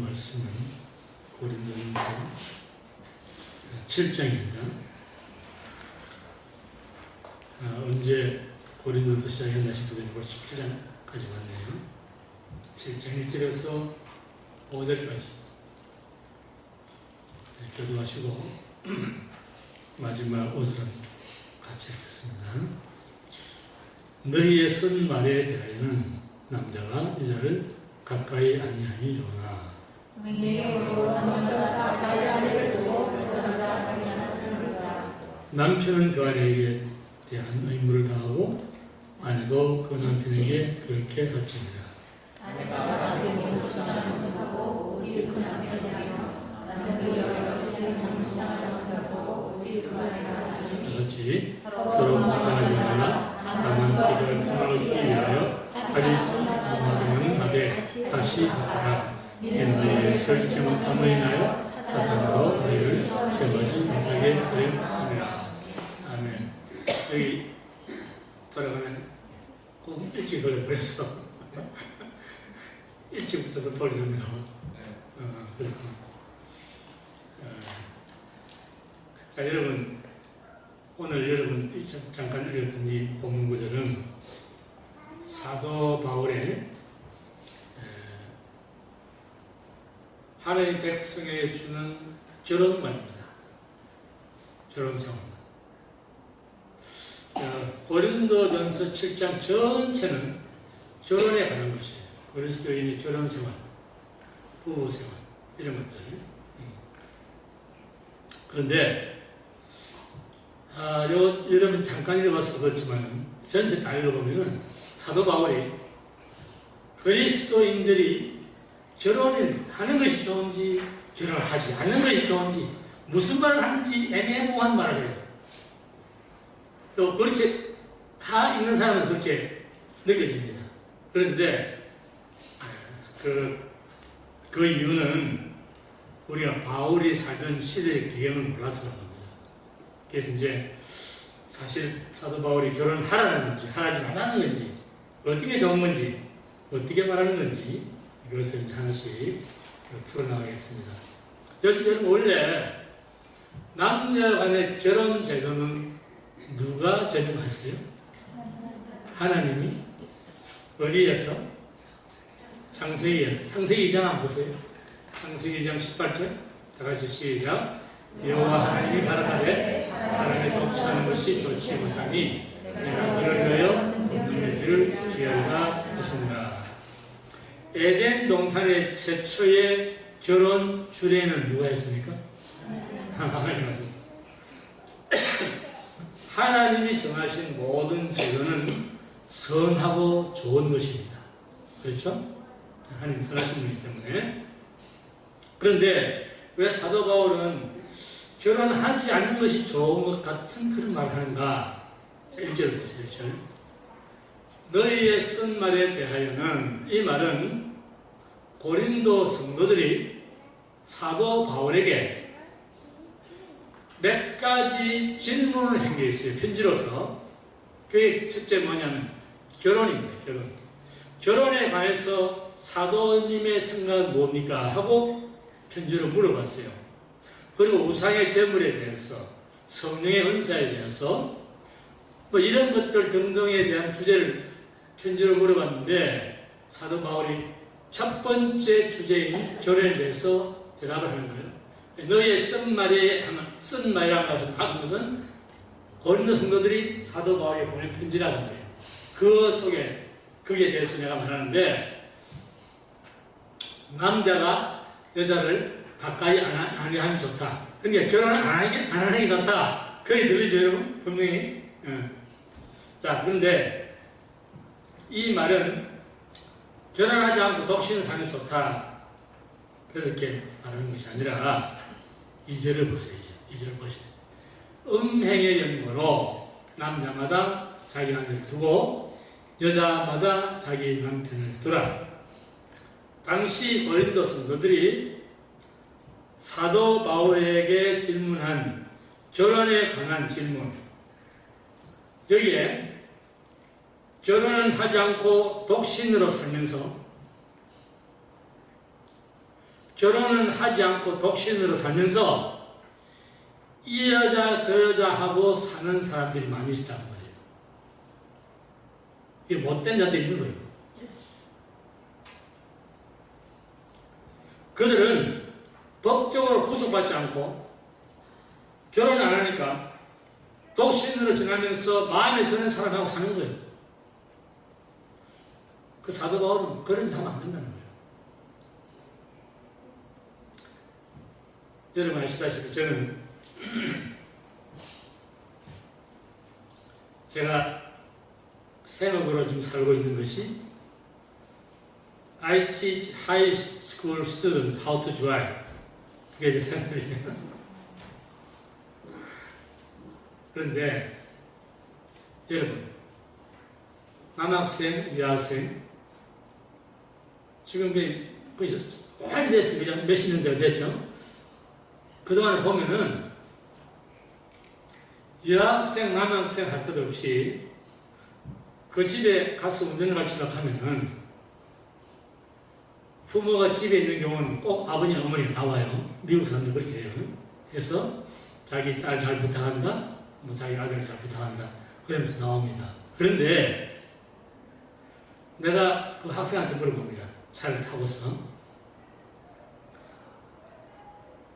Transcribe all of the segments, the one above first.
말씀은 고린도전서 7장입니다. 언제 고린도전서 시작했나 싶더니 벌써 7장까지 왔네요. 7장 1절에서 5절까지 교도하시고 마지막 5절은 같이 읽겠습니다. 너희의 쓴 말에 대하여는 남자가 여자를 가까이 아니하니 좋으나 남편은 그 아내에게 대한 의무를 다하고 아내도 그 남편에게 그렇게 합치니라. 아내가 자기에게 묵상하지 못하고 오직 그 남편에 대하여 남편도 여러 가지를 묵상하지 못하고 오직 그 아내가 같이 서로 공경하지 말라. 다만 기도할 틈을 얻기 위하여 하리스 마음은 하되 다시 바꾸라. 이는 너희의 절제 못함을 인하여 사탄으로 너희를 시험하지 못하게 하려 함이라. 아멘. 여기 돌아가네. 꼭 일찍 돌려버렸어. 일찍부터 돌리는 거. 그렇구나. 자, 여러분, 오늘 여러분 잠깐 읽었던 이 본문 구절은 사도 바울의 하나님 백성에게 주는 결혼관입니다. 결혼 생활관. 고린도전서 7장 전체는 결혼에 관한 것이에요. 그리스도인의 결혼 생활, 부부 생활 이런 것들. 그런데 여러분 잠깐 읽어봐서 그렇지만 전체 다 읽어보면은 사도 바울이 그리스도인들이 결혼을 하는 것이 좋은지 결혼을 하지 않는 것이 좋은지 무슨 말을 하는지 애매모호한 말을 해요. 또 그렇게 다 읽는 사람은 그렇게 느껴집니다. 그런데 그 이유는 우리가 바울이 살던 시대의 배경을 몰라서 그런 겁니다. 그래서 이제 사실 사도 바울이 결혼하라는 건지 하지 말라는 건지 어떻게 좋은 건지 어떻게 말하는 건지 이것을 이제 하나씩 풀어나가겠습니다. 여러분 원래 남녀 간의 결혼 제도는 누가 제정했어요? 하나님이. 어디에서? 창세기에서. 창세기 2장 한번 보세요. 창세기 2장 18절 다 같이 시작. 여호와 하나님이 가라사대 사람이 독취하는 것이 좋지 못하니 내가 그를 위하여 눈의 길을 기하리라 하시니라. 에덴 동산의 최초의 결혼 주례는 누가 했습니까? 하나님 하셨어요. 하나님이 정하신 모든 제도는 선하고 좋은 것입니다. 그렇죠? 하나님 선하신 분이기 때문에. 그런데 왜 사도 바울은 결혼하지 않는 것이 좋은 것 같은 그런 말을 하는가? 1절 보세요. 1절. 너희의 쓴 말에 대하여는, 이 말은 고린도 성도들이 사도 바울에게 몇 가지 질문을 한 게 있어요. 편지로서. 그게 첫째 뭐냐면 결혼입니다. 결혼에 관해서 사도님의 생각은 뭡니까? 하고 편지로 물어봤어요. 그리고 우상의 제물에 대해서, 성령의 은사에 대해서 뭐 이런 것들 등등에 대한 주제를 편지로 물어봤는데 사도 바울이 첫 번째 주제인 결혼에 대해서 대답을 하는 거예요. 너희의 쓴 말이라는 것은 고린도 성도들이 사도 바울에게 보낸 편지라는 거예요. 그 속에 거기에 대해서 내가 말하는데 남자가 여자를 가까이 안 하면 좋다. 그러니까 결혼을 안 하는 게 좋다. 그게 들리죠, 여러분? 분명히. 자, 그런데 이 말은 결혼하지 않고 독신을 사는 게 좋다. 그렇게 말하는 것이 아니라 2절을 보세요. 2절 보세요. 음행의 연고로 남자마다 자기 아내를 두고 여자마다 자기 남편을 두라. 당시 고린도 성도들이 사도 바울에게 질문한 결혼에 관한 질문, 여기에 결혼을 하지 않고 독신으로 살면서 결혼은 하지 않고 독신으로 살면서 이 여자 저 여자하고 사는 사람들이 많이 있다는 거예요. 이게 못된 자들이 있는 거예요. 그들은 법적으로 구속받지 않고 결혼 안 하니까 독신으로 지나면서 마음에 드는 사람하고 사는 거예요. 그 사도 바울은 그런 짓 하면 안 된다는 거예요. 여러분 아시다시피 저는 제가 생업으로 지금 살고 있는 것이 I teach high school students how to drive. 그게 제 생업이에요. 그런데 여러분 남학생, 여학생 지금 많이 됐습니다. 몇십 년째가 됐죠. 그동안에 보면은 여학생, 남학생 할 것 없이 그 집에 가서 운전을 갈 생각하면은 부모가 집에 있는 경우는 꼭 아버지나 어머니가 나와요. 미국 사람들 그렇게 해요. 해서 자기 딸 잘 부탁한다, 뭐 자기 아들 잘 부탁한다, 그러면서 나옵니다. 그런데 내가 그 학생한테 물어봅니다. 차를 타고서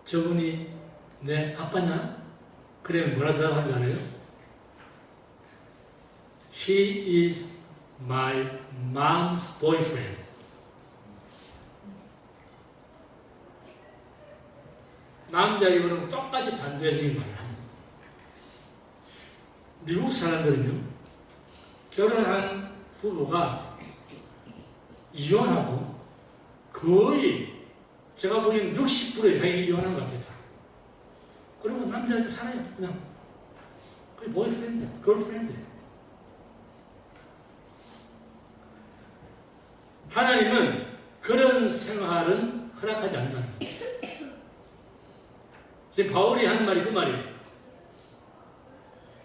저분이 내 아빠냐? 그러면 뭐라 대답하는 줄 알아요? He is my mom's boyfriend. 남자 입으로는 똑같이 반대적인 말을 합니다. 미국 사람들은요, 결혼한 부부가 이혼하고 거의 제가 보기엔 60% 이상이 이혼한 것 같아요. 그러면 남자 여자 살아요. 그냥 거의 보이프렌드, 걸프렌드. 하나님은 그런 생활은 허락하지 않는다는 거예요. 지금 바울이 하는 말이 그 말이에요.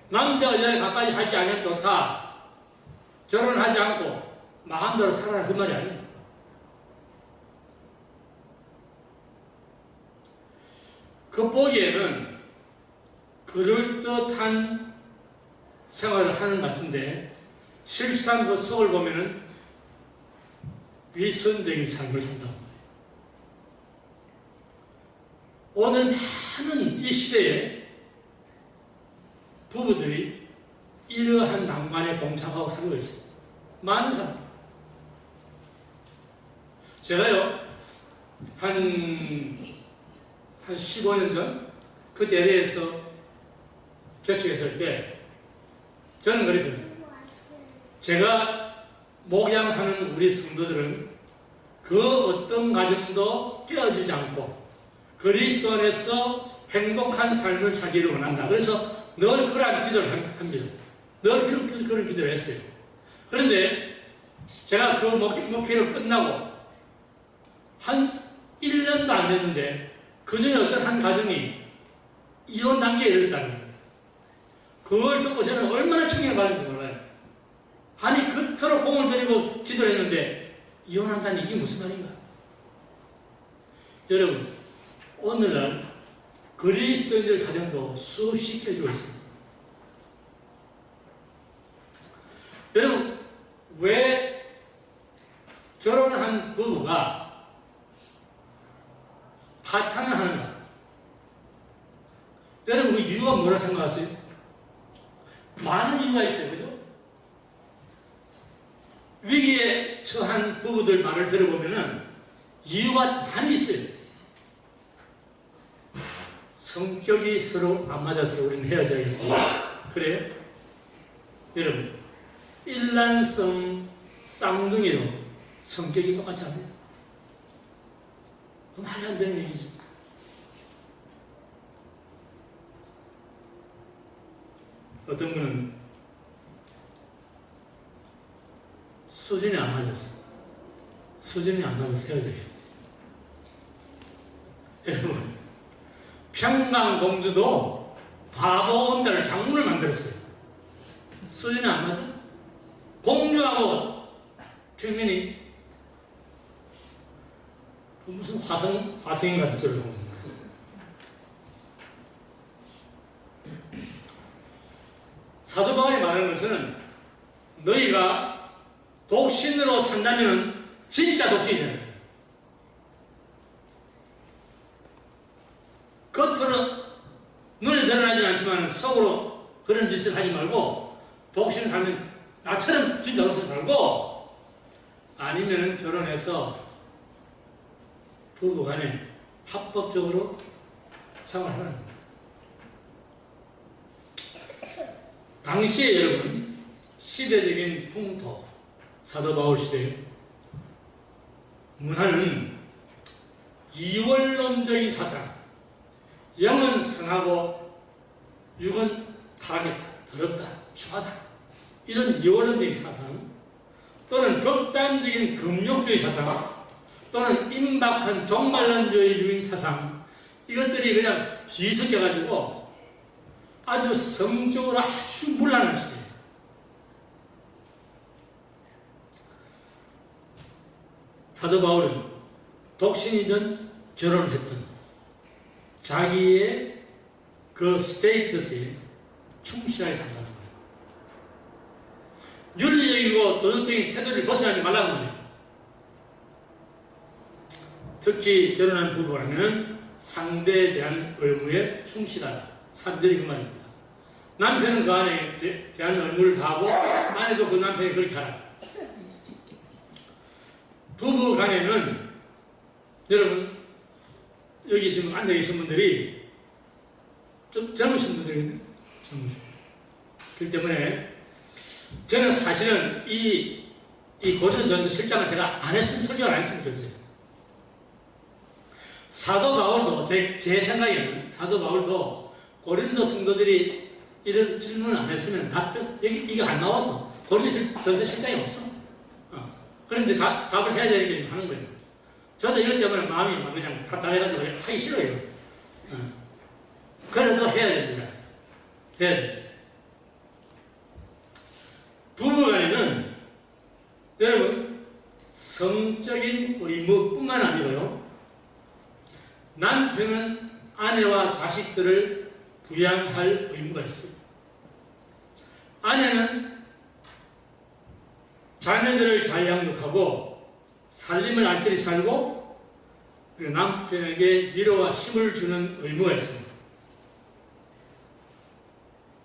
남자가 여자에 가까이 하지 않으면 좋다. 결혼하지 않고 마음대로 살아라, 그 말이 아니에요. 그 보기에는 그럴듯한 생활을 하는 것 같은데 실상 그 속을 보면은 위선적인 삶을 산다고 말해요. 오늘 많은 이 시대에 부부들이 이러한 난관에 봉착하고 살고 있어요. 많은 사람. 제가요, 한 15년 전, 그 대회에서 개척했을 때, 저는 그랬거든요. 제가 목양하는 우리 성도들은 그 어떤 가정도 깨어지지 않고 그리스도 안에서 행복한 삶을 살기를 원한다. 그래서 늘 그러한 기도를 합니다. 늘 그런 기도를 했어요. 그런데 제가 그 목회를 끝나고 한 1년도 안 됐는데 그 중에 어떤 한 가정이 이혼 단계에 이르렀다는 거예요. 그걸 듣고 저는 얼마나 충격을 받은지 몰라요. 아니 그토록 공을 들이고 기도를 했는데 이혼한다니 이게 무슨 말인가? 여러분 오늘날 그리스도인들 가정도 수없이 깨지고 있습니다. 여러분 왜 결혼한 부부가 파탄을 하는가? 여러분 그 이유가 뭐라 생각하세요? 많은 이유가 있어요. 그죠? 위기에 처한 부부들 말을 들어보면은 이유가 많이 있어요. 성격이 서로 안 맞아서 우리는 헤어져야겠어요. 그래요? 여러분 일란성 쌍둥이도 성격이 똑같지 않아요? 말이 안 되는 얘기죠. 어떤 분은 수준이 안 맞았어. 수준이 안 맞아서 헤어져요. 여러분 평강공주도 바보 온다를 장군을 만들었어요. 수준이 안 맞아? 공주하고 평민이 무슨 화성 같은 소리를 하고 있는 거예요. 사도 바울이 말하는 것은 너희가 독신으로 산다면 진짜 독신이다. 겉으로 눈에 드러나지 않지만 속으로 그런 짓을 하지 말고 독신을 하면 나처럼 진짜 독신 살고 아니면 결혼해서 부부 간에 합법적으로 생활하는 겁니다. 당시에 여러분 시대적인 풍토 사도 바울 시대 문화는 이원론적인 사상 영은 성하고 육은 타락했다, 더럽다, 추하다 이런 이원론적인 사상 또는 극단적인 금욕주의 사상 또는 임박한 종말론주의적인 사상 이것들이 그냥 뒤섞여가지고 아주 성적으로 아주 문란한 시대예요. 사도 바울은 독신이든 결혼했든 자기의 그 스테이터스에 충실하게 산다는 거예요. 윤리적이고 도덕적인 태도를 벗어나지 말라는 거예요. 특히 결혼한 부부라면 상대에 대한 의무에 충실하라. 3절이 그 말입니다. 남편은 그 아내에 대한 의무를 다하고 아내도 그 남편이 그렇게 하라. 부부 간에는 여러분 여기 지금 앉아 계신 분들이 좀 젊으신 분들이거든요. 그렇기 때문에 저는 사실은 이 고린도전서 실장을 제가 설교를 안 했으면 좋겠어요. 사도 바울도 제 생각에는 사도 바울도 고린도 성도들이 이런 질문을 안 했으면 답변 이게 안 나와서 고린도전서 실장이 없어. 그런데 답을 해야 되는 게 하는 거예요. 저도 이것 때문에 마음이 막 그냥 답답해가지고 하기 싫어요. 그래도 해야 됩니다. 해야 됩니다. 부부간에는 여러분 성적인 의무뿐만 아니고요. 남편은 아내와 자식들을 부양할 의무가 있어요. 아내는 자녀들을 잘 양육하고 살림을 알뜰히 살고 남편에게 위로와 힘을 주는 의무가 있습니다.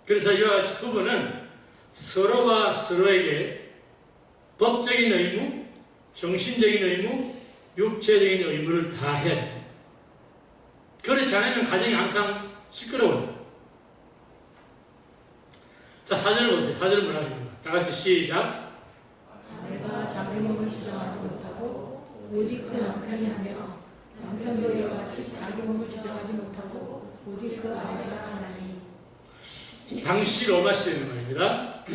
그래서 이와 같이 부부는 서로가 서로에게 법적인 의무, 정신적인 의무, 육체적인 의무를 다 해야 됩니다. 그렇지 않으면 가정이 항상 시끄러워요. 자, 4절 보세요. 4절 뭐라고 합니까? 다 같이 시작. 아내가 자기 몸을 주장하지 못하고 오직 그 남편이 하며 남편도 이와 같이 자기 몸을 주장하지 못하고 오직 그 아내가 하나니. 당시 로마 시대는 말입니다.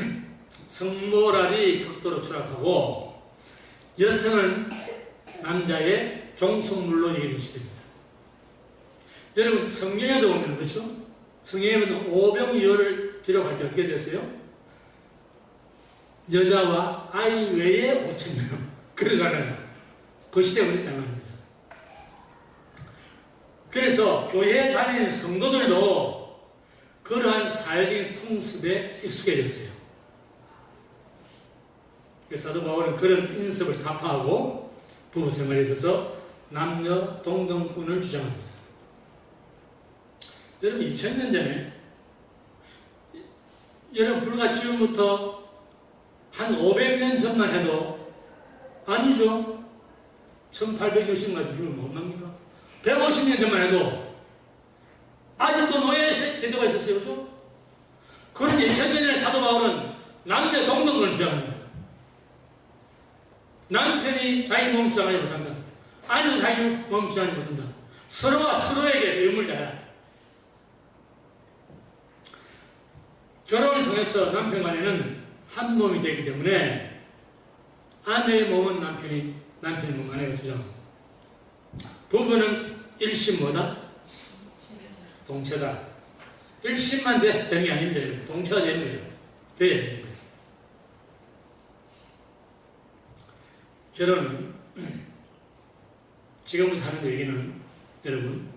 성모랄이 극도로 추락하고 여성은 남자의 종속물로 여기는 시대입니다. 여러분 성경에도 보면 그렇죠? 성경에 보면 오병이어를 기록할 때 어떻게 됐어요? 여자와 아이 외에 5,000명 그러잖아요. 그 시대에 우리 때문입니다. 그래서 교회에 다니는 성도들도 그러한 사회적인 풍습에 익숙해졌어요. 그래서 사도 바울은 그런 인습을 타파하고 부부 생활에 있어서 남녀 동등권을 주장합니다. 여러분 2000년 전에 여러분 불과 지금부터 한 500년 전만 해도 아니죠. 1860까지 불면 얼마입니까? 150년 전만 해도 아직도 노예 제도가 있었어요. 그렇죠? 그런데 2000년 전에 사도 바울은 남녀 동등권을 주장하는 거예요. 남편이 자기 몸 주장하지 못한다. 아내도 자기 몸 주장하지 못한다. 서로가 서로에게 의무를 다해라. 결혼을 통해서 남편 간에는 한 몸이 되기 때문에 아내의 몸은 남편의 몸 아내가 주장합니다. 부부는 일심 뭐다? 동체다. 일심만 돼서 되는 게 아닙니다. 동체가 되는 거예요. 돼야 되는 거예요. 결혼은 지금부터 하는 얘기는 여러분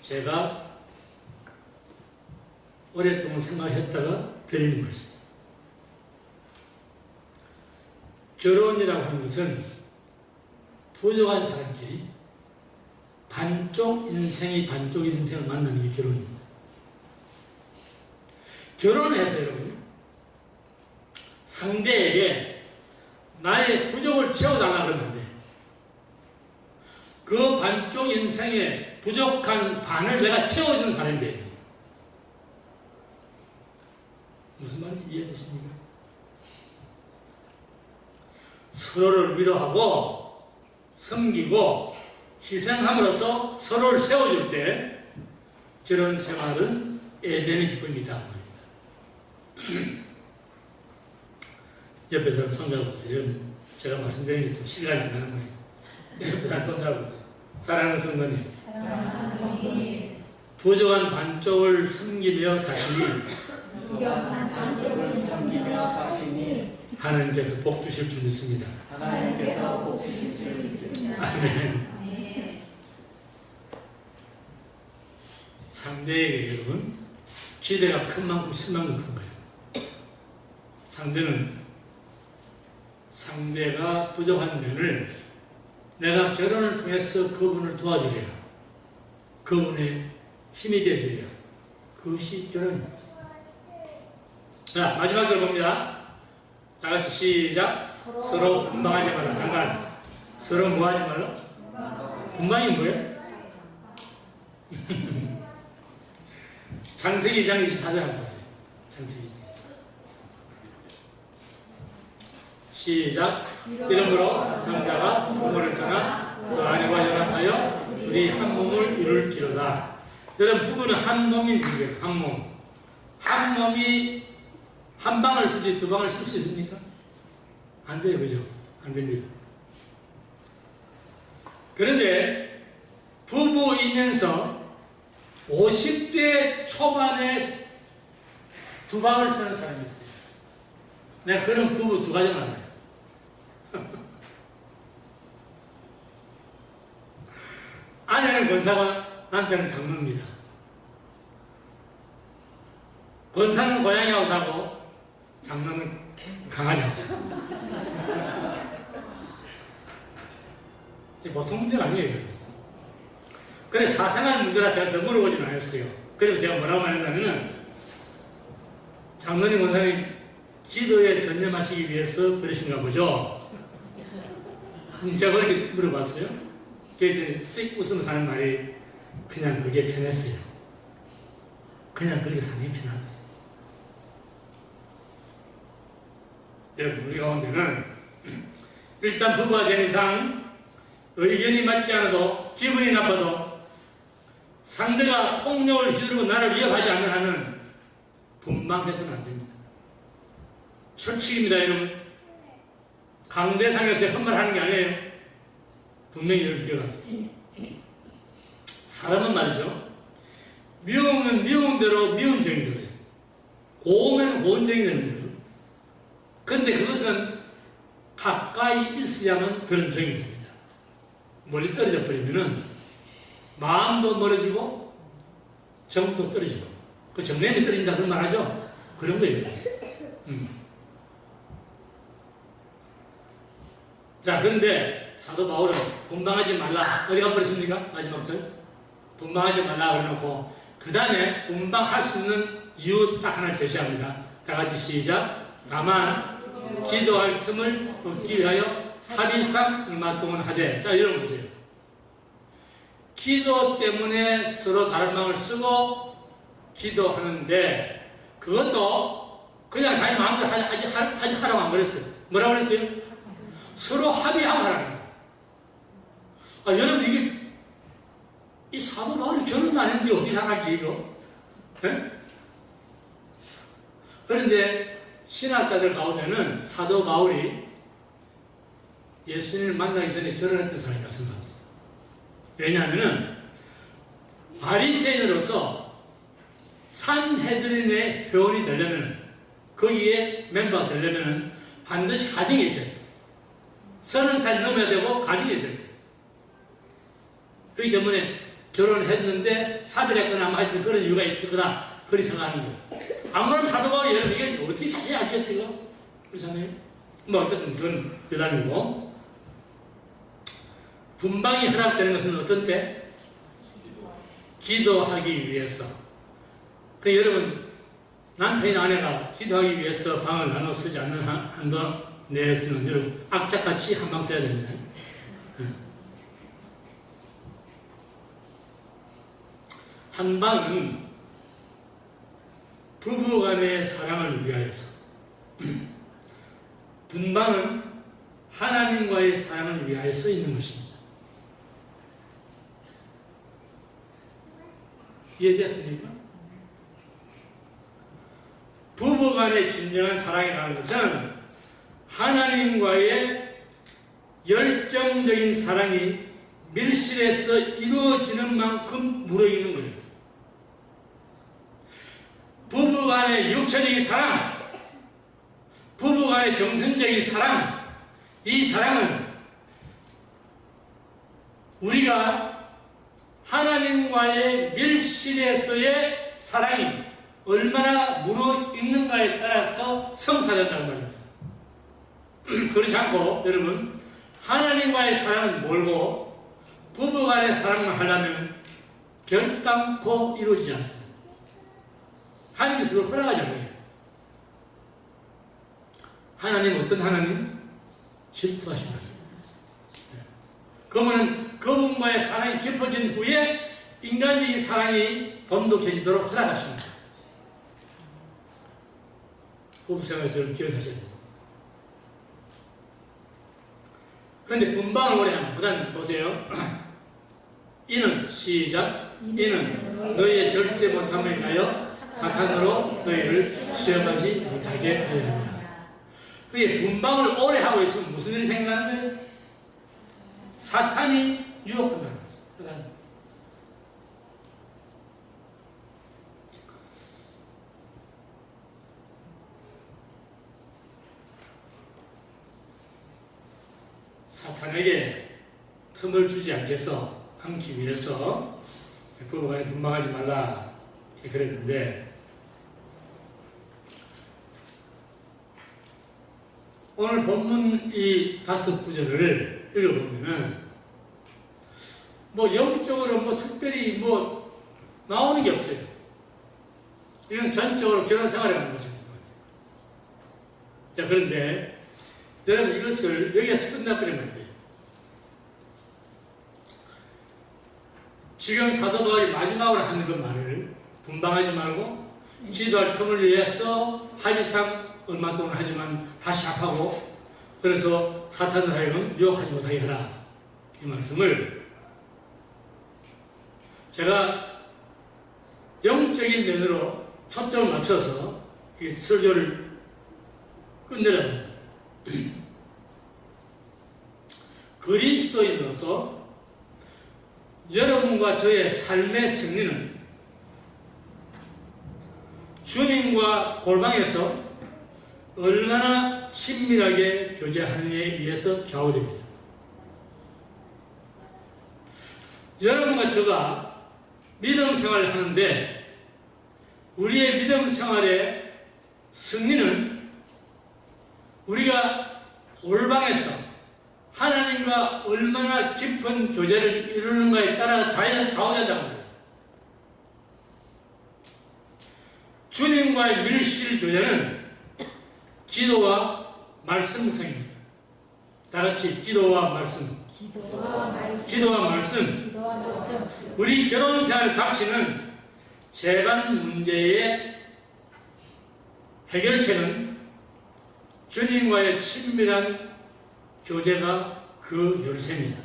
제가 오랫동안 생각했다가 드리는 말씀. 결혼이라고 하는 것은 부족한 사람끼리 반쪽 인생이 반쪽 인생을 만나는 게 결혼입니다. 결혼을 해서 여러분 상대에게 나의 부족을 채워달라 그러면 안 돼요. 그 반쪽 인생의 부족한 반을 내가 채워주는 사람이 돼요. 무슨 말인지 이해되십니까? 서로를 위로하고 섬기고 희생함으로써 서로를 세워줄 때 결혼 생활은 에덴의 기쁨이다. 옆에 사람 손잡아보세요. 제가 말씀드리는 게 좀 시간이 안 나는 거예요. 옆에 사람 손잡아보세요. 사랑하는 성도님. 부족한 반쪽을 섬기며 사시니 하나님께서 복 주실 줄 믿습니다. 아멘. 상대에게 여러분 기대가 큰 만큼 실망도 큰 거예요. 상대가 부족한 면을 내가 결혼을 통해서 그분을 도와주랴. 그분의 힘이 되어주랴. 그것이 결혼입니다. 자, 마지막 절 봅니다. 다 같이 시작. 서로 분방하지 말라. 잠깐. 서로 뭐 하지 말라? 분방이 뭐예요? 창세기 2장 24절 한번 보세요. 창세기 2장. 시작. 이러므로 남자가 부모를 떠나 그 아내와 연합하여 둘이 한 몸을 이룰지로다. 여러분 부부는 한 몸이 되는 한 몸. 한 몸이 한 방을 쓰지 두 방을 쓸 수 있습니까? 안 돼요, 그죠? 안 됩니다. 그런데 부부이면서 50대 초반에 두 방을 쓰는 사람이 있어요. 내가 그런 부부 두 가지 많아요. 아내는 권사가 남편은 장로입니다. 권사는 고양이하고 자고 장로는 강아지하고 자고. 이게 보통 문제가 아니에요. 그래 사생활 문제라 제가 더 물어보진 않았어요. 그리고 제가 뭐라고 말했냐면은 장로님 권사님 기도에 전념하시기 위해서 그러신가 보죠. 제가 그렇게 물어봤어요. 걔들이 씩 웃으면서 하는 말이 그냥 그게 편했어요. 그냥 그렇게 사는 게 편하다. 여러분 우리 가운데는 일단 부부가 된 이상 의견이 맞지 않아도 기분이 나빠도 상대가 폭력을 휘두르고 나를 위협하지 않는 한은 분방해서는 안 됩니다. 철칙입니다, 여러분. 강대상에서 헛말하는 게 아니에요. 분명히 여러분 기억하세요. 사람은 말이죠. 미움은 미움대로 미움정이 되어요. 고우면 고운정이 되는 거예요. 그런데 그것은 가까이 있어야만 그런 정이 됩니다. 멀리 떨어져 버리면은 마음도 멀어지고 정도 떨어지고 그 정면이 떨어진다 그런 말 하죠? 그런 거예요. 자, 그런데 사도 바울은 분방하지 말라. 어디 가버렸습니까? 마지막 절. 분방하지 말라 그래놓고 그 다음에 분방할 수 있는 이유 딱 하나를 제시합니다. 다 같이 시작. 다만 기도할 틈을 얻기 위하여 합의상 얼마 동안 하되. 자, 여러분 보세요. 기도 때문에 서로 다른 마음을 쓰고 기도하는데 그것도 그냥 자기 마음대로 하라고 안 그랬어요. 뭐라고 그랬어요? 서로 합의하고 하라는 거예요. 아, 여러분 이게 이 사도 바울이 결혼도 안 했는데 어디 나갈지 이거? 네? 그런데 신학자들 가운데는 사도 바울이 예수님을 만나기 전에 결혼했던 사람이라고 생각합니다. 왜냐하면 바리새인으로서 산헤드린의 회원이 되려면 거기에 멤버가 되려면 반드시 가정이 있어야 돼요. 30살 넘어야 되고 가정이 있어야 돼요. 그렇기 때문에 결혼했는데 사별했거나 뭐 하여튼 그런 이유가 있을 거다. 그렇게 생각하는 거예요. 아무런 사도 바울이 여러분 이게 어떻게 자세히 알겠어요? 그렇잖아요. 뭐 어쨌든 그건 여담이고, 분방이 허락되는 것은 어떤 때? 기도하기 위해서. 그 여러분 남편이나 아내가 기도하기 위해서 방을 나눠 쓰지 않는 한도 내에서는 여러분 악착같이 한 방 써야 됩니다. 한 방은 부부간의 사랑을 위하여서, 분방은 하나님과의 사랑을 위하여서 있는 것입니다. 이해됐습니까? 부부간의 진정한 사랑이라는 것은 하나님과의 열정적인 사랑이 밀실에서 이루어지는 만큼 무르익는 거예요. 부부간의 육체적인 사랑, 부부간의 정신적인 사랑, 이 사랑은 우리가 하나님과의 밀실에서의 사랑이 얼마나 무르익는가에 따라서 성사된다는 말입니다. 그렇지 않고 여러분, 하나님과의 사랑은 멀고 부부간의 사랑을 하려면 결단코 이루어지지 않습니다. 하나님께서 그걸 허락하지 않아요. 하나님 어떤 하나님? 질투하신 하나님. 그러면 그분과의 사랑이 깊어진 후에 인간적인 사랑이 돈독해지도록 허락하십니다. 부부생활에서 기억하셔야 돼요. 그런데 분방을 오래 하면, 그 다음에 보세요. 이는 시작. 이는 너희의 절제 못함을 인하여 사탄으로 너희를 시험하지 못하게 하려 합니다. 그게 분방을 오래 하고 있으면 무슨 일이 생기나는 거예요? 사탄이 유혹한다는 거죠. 사탄. 사탄에게 틈을 주지 않기 위해서 부부간에 분방하지 말라 이렇게 그랬는데, 오늘 본문 이 5구절을 읽어보면은 뭐 영적으로 뭐 특별히 뭐 나오는 게 없어요. 이건 전적으로 결혼 생활에 가는 것입니다. 자, 그런데 여러분 이것을 여기에서 끝나버리면 안 돼요. 지금 사도 바울이 마지막으로 하는 그 말을 분방하지 말고 기도할 틈을 위해서 합의상 얼마 동안 하지만 다시 합하고, 그래서 사탄을 하여금 유혹하지 못하게 하라, 이 말씀을 제가 영적인 면으로 초점을 맞춰서 이 설교를 끝내려고 합니다. 그리스도인으로서 여러분과 저의 삶의 승리는 주님과 골방에서 얼마나 친밀하게 교제하느냐에 의해서 좌우됩니다. 여러분과 저가 믿음 생활을 하는데 우리의 믿음 생활의 승리는 우리가 골방에서 하나님과 얼마나 깊은 교제를 이루는가에 따라 좌우된다는 거예요. 주님과의 밀실 교제는 기도와 말씀 묵상입니다. 다 같이 기도와 말씀. 기도와 말씀. 우리 결혼 생활 닥치는 재반 문제의 해결책은 주님과의 친밀한 교제가 그 열쇠입니다.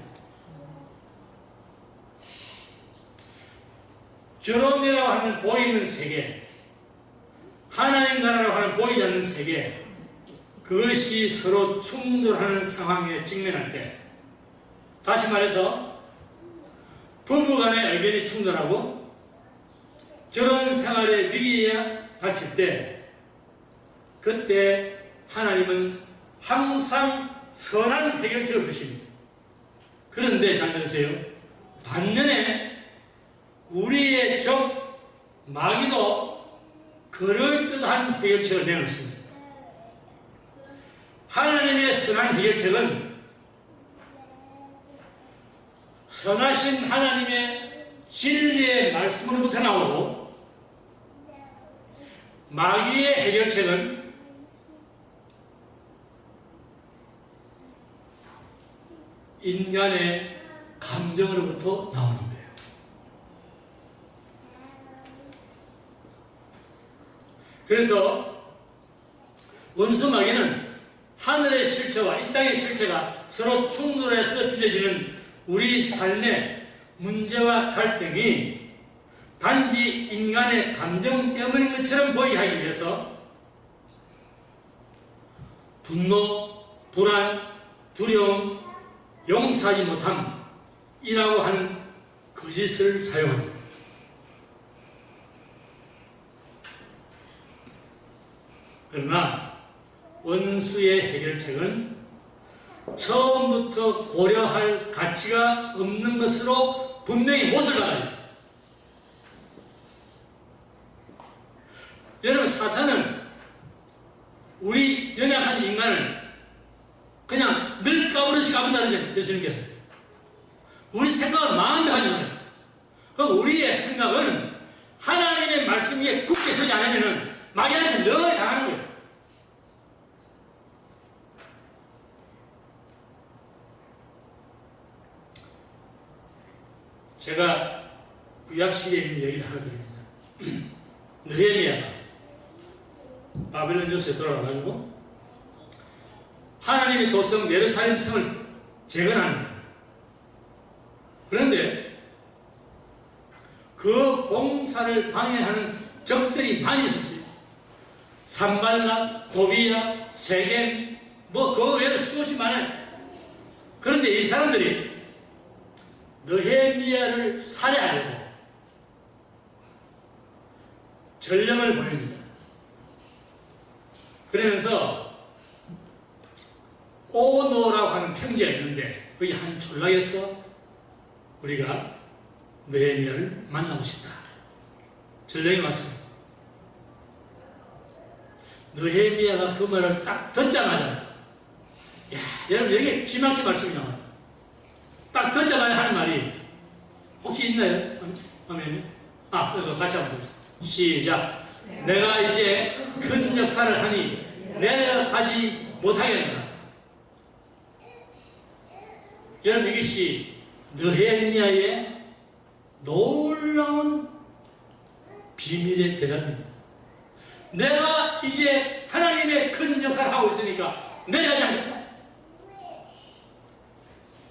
결혼이라고 하는 보이는 세계, 하나님 나라라고 하는 보이지 않는 세계, 그것이 서로 충돌하는 상황에 직면할 때, 다시 말해서 부부 간의 의견이 충돌하고 결혼 생활의 위기에 닥칠 때, 그때 하나님은 항상 선한 해결책을 주십니다. 그런데 잘 들으세요. 반면에 우리의 적 마귀도 그럴듯한 해결책을 내놓습니다. 하나님의 선한 해결책은 선하신 하나님의 진리의 말씀으로부터 나오고, 마귀의 해결책은 인간의 감정으로부터 나오는 거예요. 그래서 원수 마귀는 하늘의 실체와 이 땅의 실체가 서로 충돌해서 빚어지는 우리 삶의 문제와 갈등이 단지 인간의 감정 때문인 것처럼 보이게 하기 위해서 분노, 불안, 두려움, 용서하지 못함이라고 하는 거짓을 사용합니다. 그러나 원수의 해결책은 처음부터 고려할 가치가 없는 것으로 분명히 못을 박아요. 여러분, 사탄은 우리 연약한 인간을 그냥 늘 까부러시 까분다는 거예요. 예수님께서 우리 생각을 마음대로 하는 거예요. 그럼 우리의 생각은 하나님의 말씀 위에 굳게 서지 않으면 마귀한테 늘 당하는 거예요. 제가 구약시대에 있는 얘기를 하나 드립니다. 느헤미야가 바벨론 요새에 돌아와가지고 하나님의 도성 예루살렘 성을 재건하는 거예요. 그런데 그 공사를 방해하는 적들이 많이 있었어요. 산발락, 도비야, 세겜, 그 외에도 수없이 많아요. 그런데 이 사람들이 느헤미야를 살해하려고 전령을 보냅니다. 그러면서 오노라고 하는 평지가 있는데 거기 한 촌락에서 우리가 느헤미야를 만나고 싶다. 전령이 왔습니다. 느헤미야가 그 말을 딱 듣자마자, 여러분 여기 기막힌 말씀이 나와요. 딱 듣자마자 하는 말이 혹시 있나요? 아멘. 이거 같이 한번 봅시다. 시작. 내가 이제 큰 역사를 하니 내려가지 못하겠노라. 여러분, 이것이 느헤미야의 놀라운 비밀의 대답입니다. 내가 이제 하나님의 큰 역사를 하고 있으니까 내려가지 않겠다.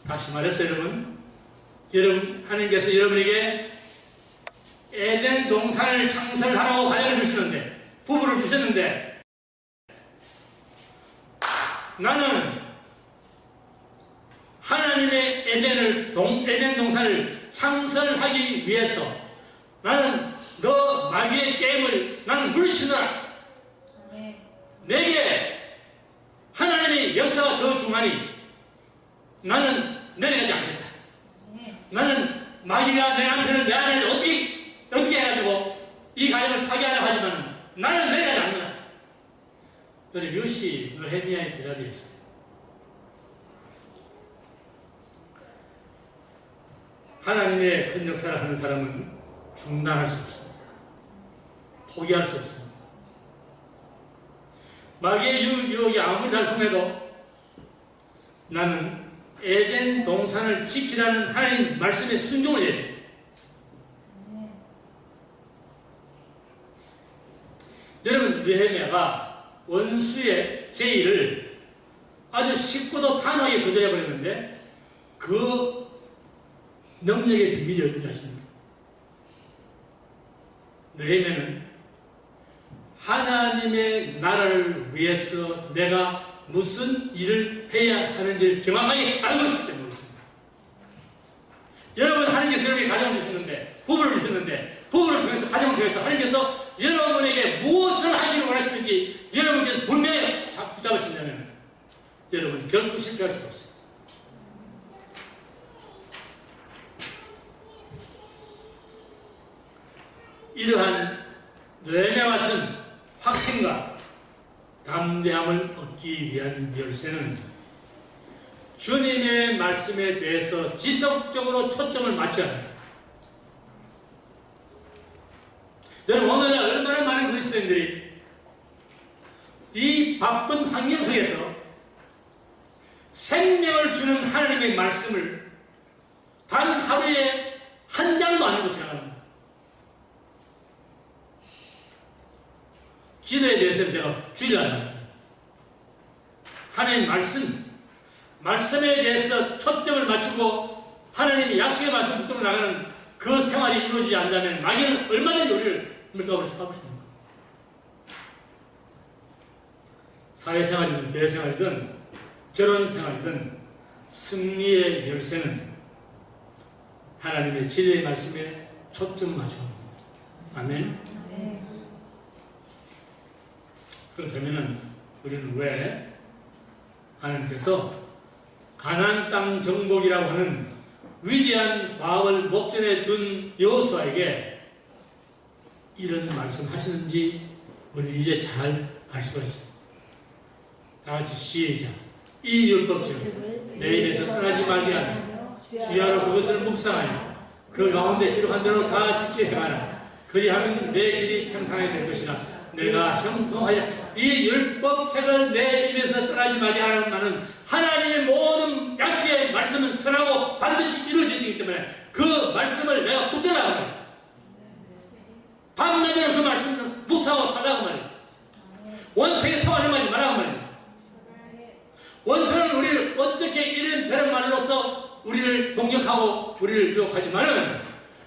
다시 말해서 여러분, 하나님께서 여러분에게 에덴 동산을 창설하라고 가정을 주시는데, 부부를 주셨는데, 나는 하나님의 에덴 동산을 창설하기 위해서 나는 너 마귀의 게임을 나는 물리치노라. 내게 하나님의 역사가 더 중하니 나는 내려가지 않겠다. 나는 마귀가 내 남편을 내 아내를 어떻게 해가지고 이 가정을 파괴하려고 하지만 나는 내려가지 않는다. 그래서 이것이 느헤미야의 대답이었어요. 하나님의 큰 역사를 하는 사람은 중단할 수 없습니다. 포기할 수 없습니다. 마귀의 유혹이 아무리 달콤해도 나는 에덴 동산을 지키라는 하나님 말씀에 순종을 해야 돼요. 여러분, 느헤미야가 원수의 제의를 아주 쉽고도 단호하게 거절해버렸는데 그 능력의 비밀이 어딘지 아십니까? 느헤미야는 하나님의 나라를 위해서 내가 무슨 일을 해야 하는지를 정확하게 알고 있을 때 모르겠습니다. 여러분, 하나님께서 여러분에게 가정을 주셨는데, 부부를 주셨는데, 부부를 통해서, 가정을 통해서 하나님께서 여러분에게 무엇을 하기를 원하시는지 여러분께서 분명히 붙잡으신다면 여러분 결코 실패할 수 없어요. 이러한 너희와 같은 확신과 담대함을 얻기 위한 열쇠는 주님의 말씀에 대해서 지속적으로 초점을 맞춰야 합니다. 여러분, 오늘날 얼마나 많은 그리스도인들이 이 바쁜 환경 속에서 생명을 주는 하나님의 말씀을 단 하루에 한 장도 안 읽고 지나갑니다. 기도에 대해서는 제가 주의를 합니다. 하나님 말씀에 대해서 초점을 맞추고 하나님의 약속의 말씀 붙들어 나가는 그 생활이 이루어지지 않는다면 마귀는 얼마든지 우리를 물가으로 잡으십니다. 사회생활이든 교회생활이든 결혼생활이든 승리의 열쇠는 하나님의 진리의 말씀에 초점 맞춥니다. 아멘. 그렇다면 우리는 왜 하나님께서 가나안 땅 정복이라고 하는 위대한 과업을 목전에 둔 여호수아에게 이런 말씀하시는지 우리는 이제 잘 알 수가 있습니다. 다 같이 시작. 이 율법책을 내 입에서 떠나지 말게 하며 주야로 그것을 묵상하여 그 가운데 기록한 대로 다 지켜 행하라. 그리하면 내 길이 평탄하게 될 것이라. 내가 형통하여 이 율법책을 내 입에서 떠나지 말게 하라는 말은 하나님의 모든 약속의 말씀은 선하고 반드시 이루어지기 때문에 그 말씀을 내가 붙들라고 밤낮으로 그 말씀을 묵상하고 살라고 말이에요. 원수에게 성화를 하지 말라고 말이에요. 원수는 우리를 어떻게 이런 저런 말로서 우리를 공격하고 우리를 유혹하지만은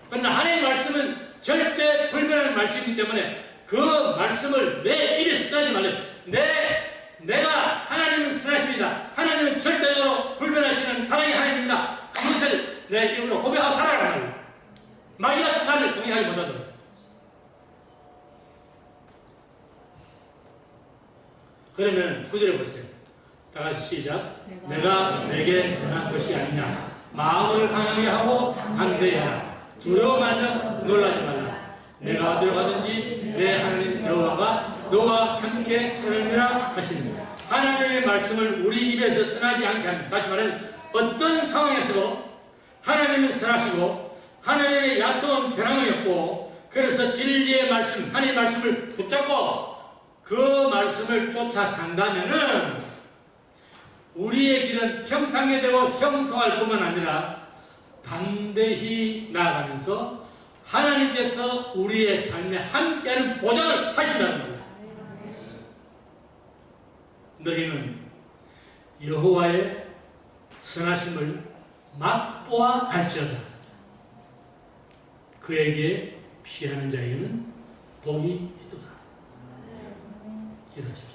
그러나 하나님의 말씀은 절대 불변하는 말씀이기 때문에 그 말씀을 내 입에서 떠나지 말래요. 내가 하나님은 선하십니다. 하나님은 절대적으로 불변하시는 사랑의 하나님입니다. 그것을 내 입으로 고백하고 살아가는 거예요. 마귀가 나를 공격하지 못하도록. 그러면 구절에 보세요. 다 같이 시작. 내가 내게 변한 것이 아니냐. 마음을 강하게 하고 담대히 하라. 두려워 말며 놀라지 말라. 내가 어디로 가든지 내 하나님 여호와가 너와 함께 떠나느라 하시니 하나님의 말씀을 우리 입에서 떠나지 않게 합니다. 다시 말하면 어떤 상황에서도 하나님은 선하시고 하나님의 약속은 변함이 없고 그래서 진리의 말씀, 하나님의 말씀을 붙잡고 그 말씀을 쫓아 산다면은 우리의 길은 평탄하게 되고 형통할 뿐만 아니라 담대히 나아가면서 하나님께서 우리의 삶에 함께하는 보장을 하신다는 거예요. 너희는 여호와의 선하심을 맛보아 알지어다. 그에게 피하는 자에게는 복이 있도다. 기도하십시오.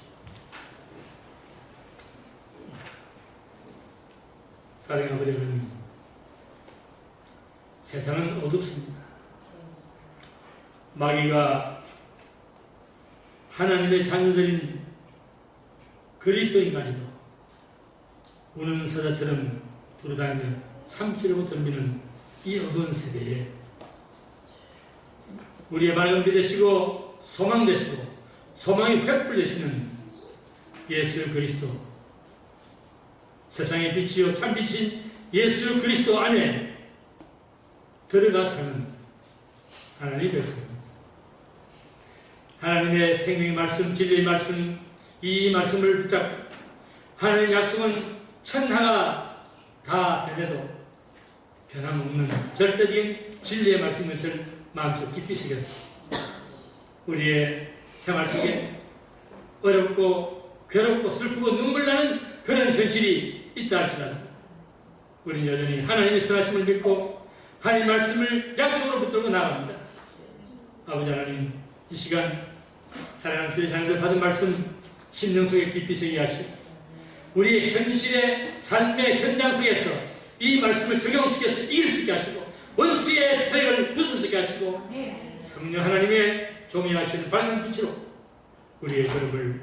사랑하는 아버지 하나님, 세상은 어둡습니다. 마귀가 하나님의 자녀들인 그리스도인까지도 우는 사자처럼 두루다니며 삼키려고 덤비는 이 어두운 세대에 우리의 밝은 빛 되시고 소망 되시고 소망의 횃불 되시는 예수 그리스도, 세상의 빛이요 참빛인 예수 그리스도 안에 들어가 사는 하나님의 백성, 하나님의 생명의 말씀, 진리의 말씀, 이 말씀을 붙잡고 하나님의 약속은 천하가 다 변해도 변함없는 절대적인 진리의 말씀인 것을 마음속 깊이 새겼습니다. 우리의 생활 속에 어렵고 괴롭고 슬프고 눈물나는 그런 현실이 있다 할지라도 우리는 여전히 하나님의 선하심을 믿고 하나님의 말씀을 약속으로 붙들고 나갑니다. 아버지 하나님, 이 시간 사랑하는 주의 자녀들 받은 말씀 심령 속에 깊이 새기게 하시고 우리의 현실의 삶의 현장 속에서 이 말씀을 적용시켜서 이길 수 있게 하시고 원수의 세력을 부술 수 있게 하시고 성령 하나님의 종이 하시는 밝은 빛으로 우리의 걸음을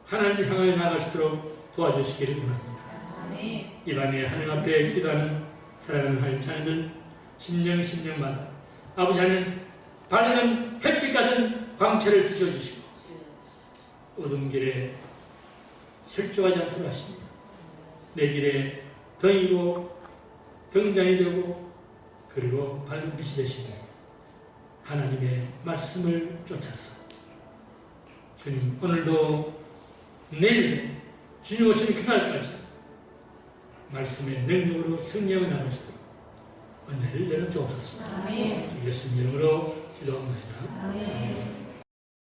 하나님을 향하여 나아갈 수 있도록 도와주시기를 원합니다. 이 밤에 하나님 앞에 기도하는 사랑하는 하나님 자녀들 심령마다 아버지 하나님 밝은 햇빛 같은 광채를 비춰주시고 어두운 길에 실족하지 않도록 하십니다. 내 길에 등이고 등장이 되고 그리고 밝은 빛이 되시고 하나님의 말씀을 쫓아서 주님 오늘도 내일 주님 오시는 그날까지 말씀의 능력으로 승리하고 나갈 수 있도록 은혜를 내려 주옵소서. 주 예수님 이름으로 기도합니다. 아멘.